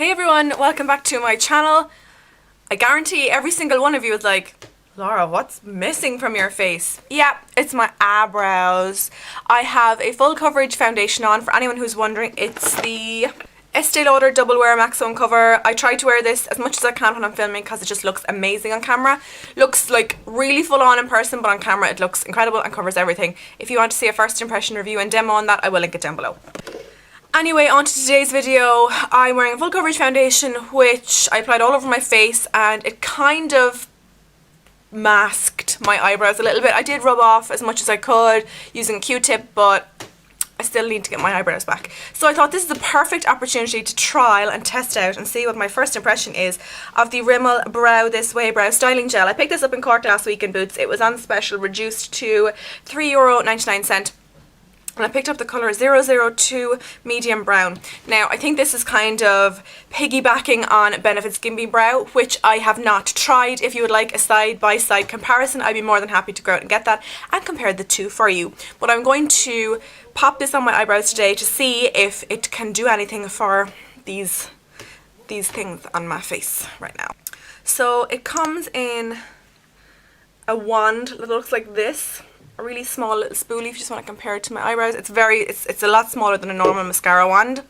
Hey everyone, welcome back to my channel. I guarantee every single one of you is like, Laura, what's missing from your face? Yeah, it's my eyebrows. I have a full coverage foundation on. For anyone who's wondering, it's the Estee Lauder Double Wear Maximum Cover. I try to wear this as much as I can when I'm filming because it just looks amazing on camera. Looks like really full on in person, but on camera it looks incredible and covers everything. If you want to see a first impression review and demo on that, I will link it down below. Anyway, on to today's video. I'm wearing a full coverage foundation which I applied all over my face and it kind of masked my eyebrows a little bit. I did rub off as much as I could using a Q-tip, but I still need to get my eyebrows back. So I thought this is the perfect opportunity to trial and test out and see what my first impression is of the Rimmel Brow This Way Brow Styling Gel. I picked this up in Cork last week in Boots. It was on special, reduced to €3.99. And I picked up the colour 002 Medium Brown. Now, I think this is kind of piggybacking on Benefit's Gimme Brow, which I have not tried. If you would like a side-by-side comparison, I'd be more than happy to go out and get that and compare the two for you. But I'm going to pop this on my eyebrows today to see if it can do anything for these things on my face right now. So it comes in a wand that looks like this. A really small little spoolie if you just want to compare it to my eyebrows. It's a lot smaller than a normal mascara wand.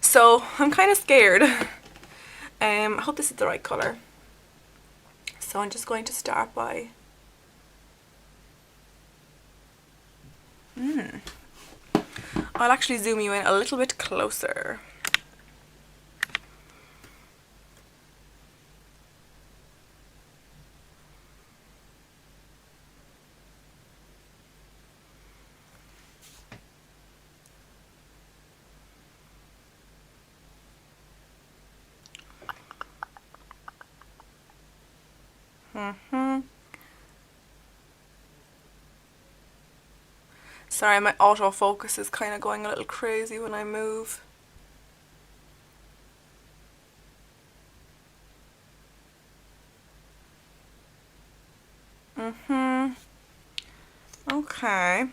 So I'm kind of scared. I hope this is the right colour. So I'm just going to start by I'll actually zoom you in a little bit closer. Sorry, my autofocus is kind of going a little crazy when I move. Okay.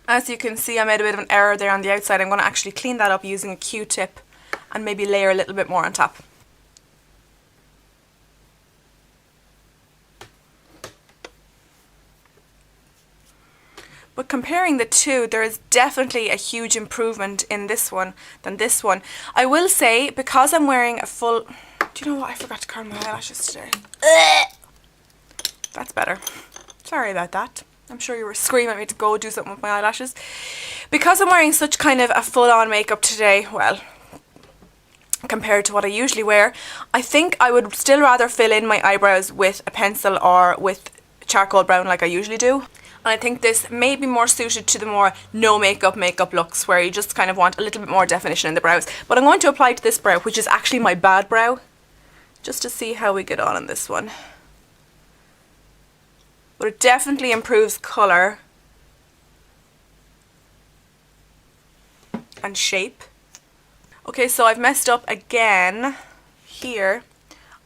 As you can see, I made a bit of an error there on the outside. I'm going to actually clean that up using a Q-tip and maybe layer a little bit more on top. But comparing the two, there is definitely a huge improvement in this one than this one. I will say, because I'm wearing a full... Do you know what? I forgot to curl my eyelashes today. That's better. Sorry about that. I'm sure you were screaming at me to go do something with my eyelashes. Because I'm wearing such kind of a full-on makeup today, well, compared to what I usually wear, I think I would still rather fill in my eyebrows with a pencil or with charcoal brown like I usually do. And I think this may be more suited to the more no makeup looks where you just kind of want a little bit more definition in the brows. But I'm going to apply to this brow, which is actually my bad brow, just to see how we get on this one. But it definitely improves colour and shape. Okay, so I've messed up again here.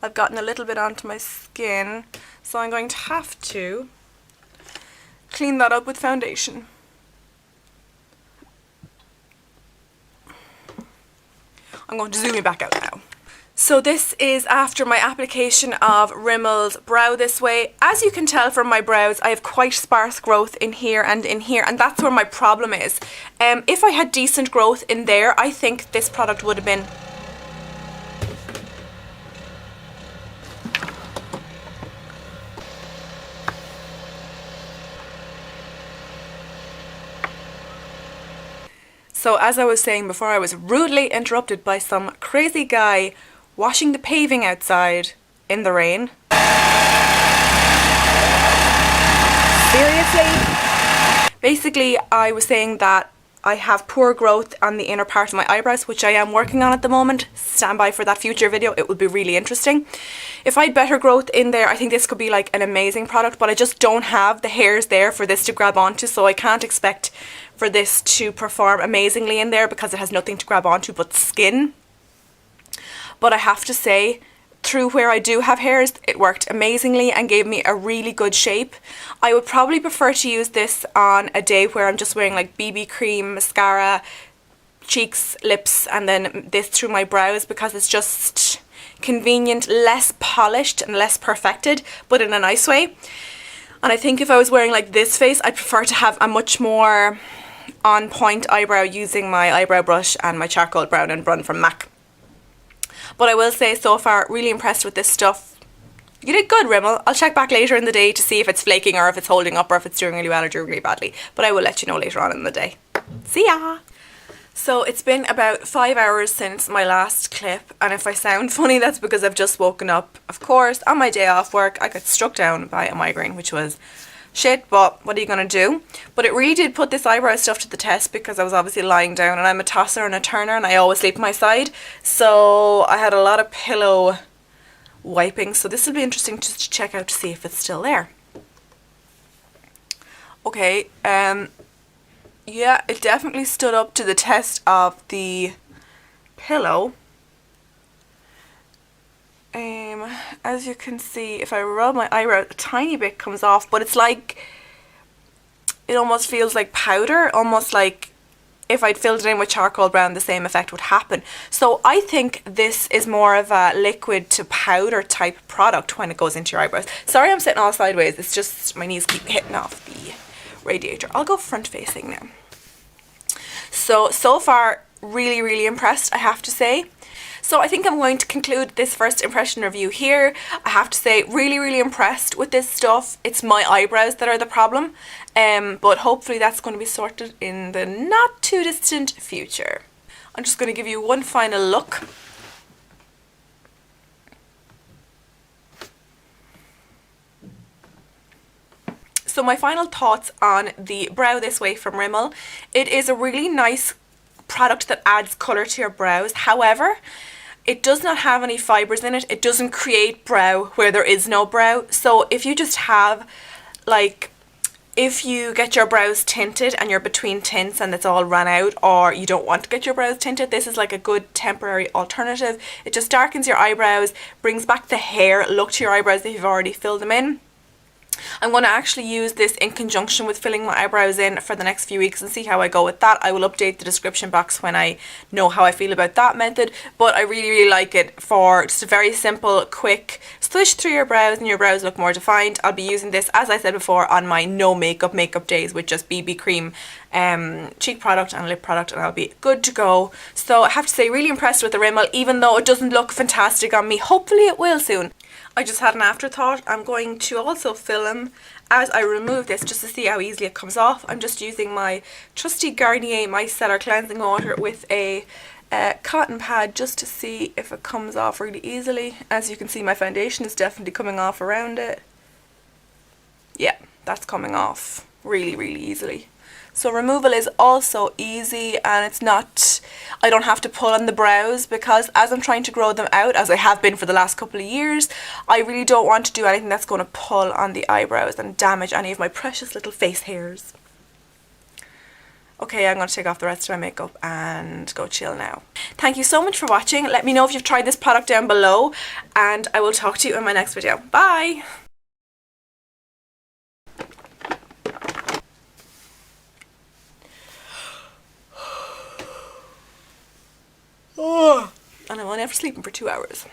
I've gotten a little bit onto my skin, so I'm going to have to clean that up with foundation. I'm going to zoom you back out now. So this is after my application of Rimmel's Brow This Way. As you can tell from my brows, I have quite sparse growth in here, and that's where my problem is. If I had decent growth in there, I think this product would have been So as I was saying before, I was rudely interrupted by some crazy guy washing the paving outside in the rain. Seriously? Basically, I was saying that I have poor growth on the inner part of my eyebrows, which I am working on at the moment. Stand by for that future video, it would be really interesting. If I had better growth in there, I think this could be like an amazing product, but I just don't have the hairs there for this to grab onto, so I can't expect for this to perform amazingly in there because it has nothing to grab onto but skin. But I have to say, through where I do have hairs, it worked amazingly and gave me a really good shape. I would probably prefer to use this on a day where I'm just wearing like BB cream, mascara, cheeks, lips, and then this through my brows because it's just convenient, less polished and less perfected, but in a nice way. And I think if I was wearing like this face, I'd prefer to have a much more on point eyebrow using my eyebrow brush and my charcoal brown and brun from MAC. But I will say so far, really impressed with this stuff. You did good, Rimmel. I'll check back later in the day to see if it's flaking or if it's holding up or if it's doing really well or doing really badly. But I will let you know later on in the day. See ya! So it's been about 5 hours since my last clip, and if I sound funny, that's because I've just woken up. Of course, on my day off work, I got struck down by a migraine, which was shit, but what are you gonna do? But it really did put this eyebrow stuff to the test because I was obviously lying down, and I'm a tosser and a turner, and I always sleep on my side. So I had a lot of pillow wiping, so this will be interesting just to check out to see if it's still there. Okay, yeah, it definitely stood up to the test of the pillow. As you can see, if I rub my eyebrow, a tiny bit comes off, but it's like, it almost feels like powder, almost like if I'd filled it in with charcoal brown, the same effect would happen. So I think this is more of a liquid to powder type product when it goes into your eyebrows. Sorry I'm sitting all sideways, it's just my knees keep hitting off the radiator. I'll go front facing now. So far, really impressed, I have to say. So I think I'm going to conclude this first impression review here. I have to say, really impressed with this stuff. It's my eyebrows that are the problem, but hopefully that's going to be sorted in the not too distant future. I'm just going to give you one final look. So my final thoughts on the Brow This Way from Rimmel. It is a really nice product that adds colour to your brows. However, it does not have any fibres in it. It doesn't create brow where there is no brow. So if you just have, like, if you get your brows tinted and you're between tints and it's all run out, or you don't want to get your brows tinted, this is like a good temporary alternative. It just darkens your eyebrows, brings back the hair look to your eyebrows if you've already filled them in. I'm going to actually use this in conjunction with filling my eyebrows in for the next few weeks and see how I go with that. I will update the description box when I know how I feel about that method, but I really like it for just a very simple, quick swish through your brows and your brows look more defined. I'll be using this, as I said before, on my no makeup days with just BB cream, cheek product and lip product, and I'll be good to go. So I have to say, really impressed with the Rimmel, even though it doesn't look fantastic on me. Hopefully it will soon. I just had an afterthought. I'm going to also film as I remove this just to see how easily it comes off. I'm just using my trusty Garnier Micellar Cleansing Water with a cotton pad just to see if it comes off really easily. As you can see, my foundation is definitely coming off around it. Yeah, that's coming off really easily. So removal is also easy, and it's not, I don't have to pull on the brows, because as I'm trying to grow them out, as I have been for the last couple of years, I really don't want to do anything that's going to pull on the eyebrows and damage any of my precious little face hairs. Okay, I'm going to take off the rest of my makeup and go chill now. Thank you so much for watching. Let me know if you've tried this product down below, and I will talk to you in my next video. Bye! And I'm only after sleeping for 2 hours.